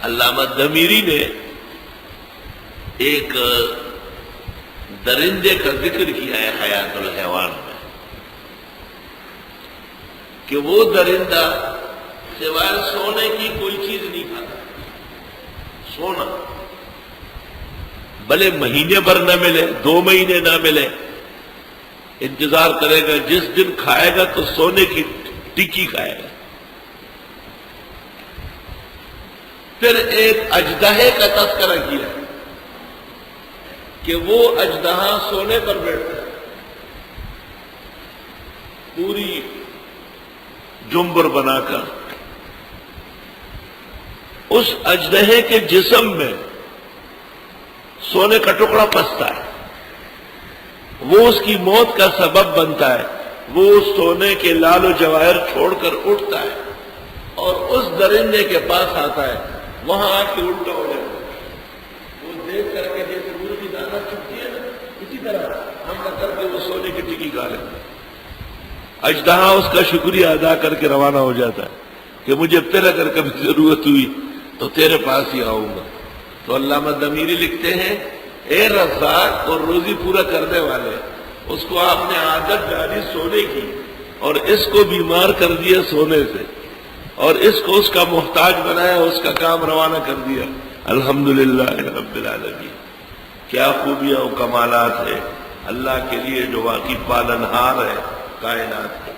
علامہ دمیری نے ایک درندے کا ذکر کیا ہے حیات الحیوان میں کہ وہ درندہ سوائے سونے کی کوئی چیز نہیں کھاتا. سونا بھلے مہینے بھر نہ ملے، 2 مہینے نہ ملے، انتظار کرے گا. جس دن کھائے گا تو سونے کی ٹکی کھائے گا. پھر ایک اژدہے کا تذکرہ کیا کہ وہ اژدہا سونے پر بیٹھتا ہے، پوری جنبر بنا کر. اس اژدہے کے جسم میں سونے کا ٹکڑا پستا ہے، وہ اس کی موت کا سبب بنتا ہے. وہ سونے کے لال و جواہر چھوڑ کر اٹھتا ہے اور اس درندے کے پاس آتا ہے. وہاں آ کے الٹا ہو جاتا ہے. وہ دیکھ کر کے جیسے گڑ کی دانا چکتی ہے نا، اسی طرح حملہ کر کے وہ سونے کی ٹکی کھا لیتا ہے. اژدہا اس کا شکریہ ادا کر کے روانہ ہو جاتا ہے کہ مجھے پھر اگر کبھی ضرورت ہوئی تو تیرے پاس ہی آؤں گا. تو علامہ دمیری لکھتے ہیں، اے رزاق اور روزی پورا کرنے والے، اس کو آپ نے عادت ڈالی سونے کی اور اس کو بیمار کر دیا سونے سے، اور اس کو اس کا محتاج بنایا، اس کا کام روانہ کر دیا. الحمدللہ رب العالمین. کیا خوبیاں و کمالات ہے اللہ کے لیے جو واقعی پالنہار ہے کائنات کا.